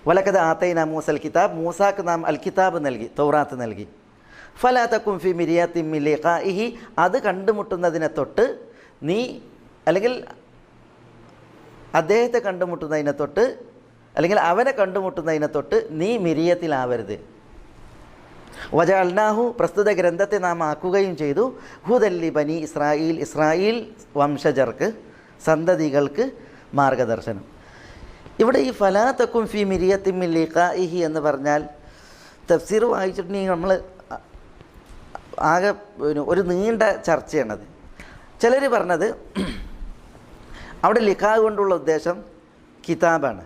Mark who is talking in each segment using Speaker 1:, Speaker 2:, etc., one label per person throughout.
Speaker 1: വലക്കത് ആത്തൈന മൂസൽ കിതാബ്, മൂസാക്ക് നാം അൽ കിതാബ് നൽകി, തൗറാത്ത് നൽകി. ഫലാ തകും ഫി മിരിയത്തിൻ മിൻ ലിഖാഇഹി, അത് കണ്ടുമുട്ടുന്നതിനെ തൊട്ട് നീ, അല്ലെങ്കിൽ അദ്ദേഹത്തെ കണ്ടുമുട്ടുന്നതിനെ തൊട്ട്, അല്ലെങ്കിൽ അവനെ കണ്ടുമുട്ടുന്നതിനെ തൊട്ട് നീ മിരിയത്തിലാവരുത്. വജഅൽനാഹു, പ്രസ്തുത ഗ്രന്ഥത്തെ നാം ആക്കുകയും ചെയ്തു, ഹുദല്ലി ബനി ഇസ്രായീൽ, ഇസ്രായേൽ വംശജർക്ക്, സന്തതികൾക്ക് മാർഗദർശനം. ഇവിടെ ഈ ഫലാ തകും ഫി മിരിയത്തിൻ മിൻ ലിഖാഇഹി എന്ന് പറഞ്ഞാൽ തഫ്സീർ വായിച്ചിട്ടുണ്ടെങ്കിൽ നമ്മൾ ആകെ ഒരു നീണ്ട ചർച്ചയാണത്. ചിലർ പറഞ്ഞത് അവിടെ ലിഖാ കൊണ്ടുള്ള ഉദ്ദേശം കിതാബാണ്.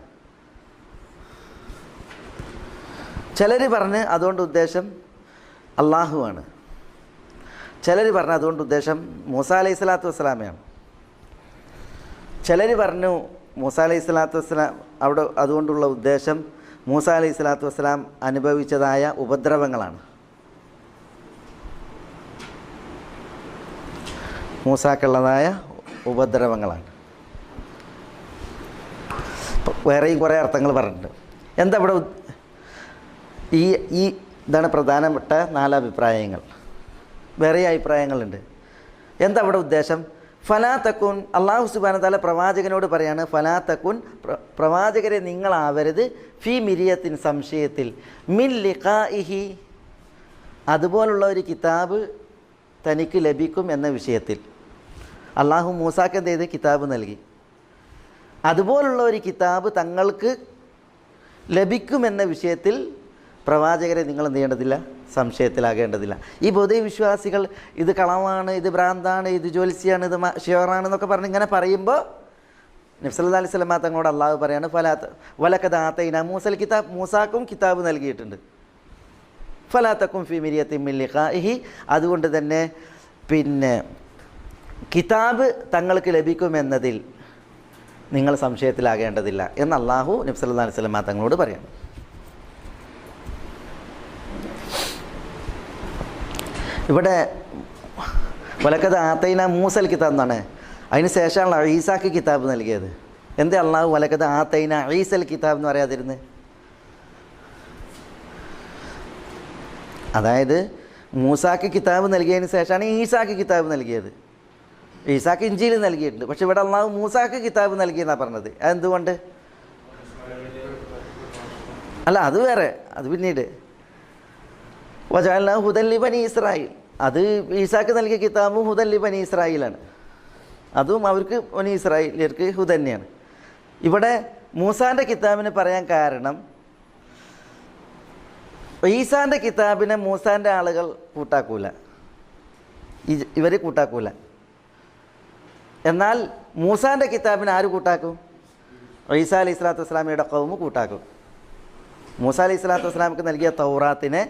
Speaker 1: ചിലർ പറഞ്ഞ് അതുകൊണ്ട് ഉദ്ദേശം അള്ളാഹുവാണ്. ചിലർ പറഞ്ഞ് അതുകൊണ്ട് ഉദ്ദേശം മൂസ അലൈഹി സ്വലാത്തു വസ്സലാമയാണ്. ചിലർ പറഞ്ഞു മൂസ അലൈഹി സ്വലാത്തു വസ്സലാം അവിടെ അതുകൊണ്ടുള്ള ഉദ്ദേശം മൂസ അലൈഹി സ്വലാത്തു വസ്സലാം അനുഭവിച്ചതായ ഉപദ്രവങ്ങളാണ്. മൂസാക്കുള്ളതായ ഉപദ്രവങ്ങളാണ്. വേറെയും കുറേ അർത്ഥങ്ങൾ പറഞ്ഞിട്ടുണ്ട്. എന്താ ഇവിടെ ഈ ഇതാണ് പ്രധാനപ്പെട്ട 4 അഭിപ്രായങ്ങൾ. വേറെ അഭിപ്രായങ്ങളുണ്ട്. എന്താ ഇവിടെ ഉദ്ദേശം? ഫലാ തക്കുൻ, അള്ളാഹു സുബ്ഹാനഹു വ തആല പ്രവാചകനോട് പറയാണ്, ഫലാ തക്കുൻ, പ്രവാചകരെ നിങ്ങളാവരുത്, ഫി മിരിയത്തിൻ, സംശയത്തിൽ, മിൻ ലിഖാഇഹി, അതുപോലുള്ള ഒരു കിതാബ് തനിക്ക് ലഭിക്കും എന്ന വിഷയത്തിൽ. അള്ളാഹു മൂസാക്ക് എന്ത് ചെയ്ത്? കിതാബ് നൽകി. അതുപോലുള്ള ഒരു കിതാബ് തങ്ങൾക്ക് ലഭിക്കുമെന്ന വിഷയത്തിൽ പ്രവാചകരെ നിങ്ങൾ എന്ത് ചെയ്യേണ്ടതില്ല? സംശയത്തിലാകേണ്ടതില്ല. ഈ പൊതുവിശ്വാസികൾ ഇത് കളവാണ്, ഇത് ഭ്രാന്താണ്, ഇത് ജ്യോത്സ്യാണ്, ഇത് ഷിവറാണെന്നൊക്കെ പറഞ്ഞ് ഇങ്ങനെ പറയുമ്പോൾ നബി സല്ലല്ലാഹു അലൈഹി വസല്ലം തങ്ങളോട് അള്ളാഹു പറയാണ്, വലഖദ് ആതൈനാ മൂസൽ കിതാബ്, മൂസാക്കും കിതാബ് നൽകിയിട്ടുണ്ട്. ഫലാ തകും ഫി മിരിയത്തിൻ മിൻ ലിഖാഇഹി, അതുകൊണ്ട് തന്നെ കിതാബ് തങ്ങൾക്ക് ലഭിക്കുമെന്നതിൽ നിങ്ങൾ സംശയത്തിലാകേണ്ടതില്ല എന്ന് അള്ളാഹു നബി സല്ലല്ലാഹു അലൈഹി വസല്ലം തങ്ങളോട് പറയാണ്. ഇവിടെ വലക്കത് ആത്തൈന മൂസൽ കിതാബ് എന്നാണ്. അതിന് ശേഷമാണ് ഈസാക്ക് കിതാബ് നൽകിയത്. എന്താ അള്ളാഹു വലക്കത് ആത്തൈന ഈസൽ കിതാബ് എന്ന് പറയാതിരുന്നത്? അതായത് മൂസാക്ക് കിതാബ് നൽകിയതിന് ശേഷമാണ് ഈസാക്ക് കിതാബ് നൽകിയത്. ഈസാക്ക് ഇഞ്ചീൽ നൽകിയിട്ടുണ്ട്. പക്ഷെ ഇവിടെ അള്ളാഹു മൂസാക്ക് കിതാബ് നൽകിയെന്നാണ് പറഞ്ഞത്. അതെന്തുകൊണ്ട്? അല്ല, അത് വേറെ, അത് പിന്നീട്. വജഅൽനാഹു ഹുദൻ ലിബനി ഇസ്രായേൽ, അത് ഈസാക്ക് നൽകിയ കിതാബും ഹുദൻ ലിബനി ഇസ്രായേലാണ്. അതും അവർക്ക് ബനി ഇസ്രായേലിയർക്ക് ഹുദ തന്നെയാണ്. ഇവിടെ മൂസാൻ്റെ കിതാബിന് പറയാൻ കാരണം, ഈസാൻ്റെ കിതാബിനെ മൂസാൻ്റെ ആളുകൾ കൂട്ടാക്കൂല, ഇവർ കൂട്ടാക്കൂല. എന്നാൽ മൂസാൻ്റെ കിതാബിനെ ആര് കൂട്ടാക്കും? ഈസാ അലൈഹി സ്വലാത്തു വസ്സലാമയുടെ ഖൗമ് കൂട്ടാക്കും. മൂസ അലൈഹി സ്വലാത്തു വസ്സലാമക്ക് നൽകിയ തൗറാത്തിനെ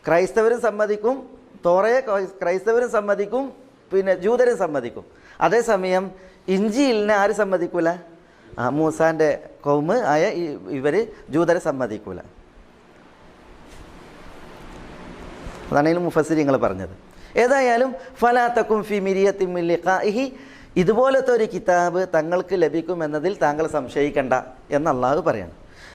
Speaker 1: ക്രൈസ്തവരും സമ്മതിക്കും, തോറയെ ക്രൈസ്തവരും സമ്മതിക്കും, ജൂതരും സമ്മതിക്കും. അതേസമയം ഇഞ്ചീലിനെ ആര് സമ്മതിക്കൂല? മൂസാൻ്റെ ഖൗമ് ആയ ഇവർ ജൂതരെ സമ്മതിക്കൂല. അതാണ് ഇതിന് മുഫസ്സിരിങ്ങൾ പറഞ്ഞത്. ഏതായാലും ഫലാ തകും ഫി മിരിയത്തിൻ മിൻ ലിഖാഇഹി, ഇതുപോലത്തെ ഒരു കിതാബ് തങ്ങൾക്ക് ലഭിക്കുമെന്നതിൽ താങ്കൾ സംശയിക്കണ്ട എന്ന് അള്ളാഹു പറയണം.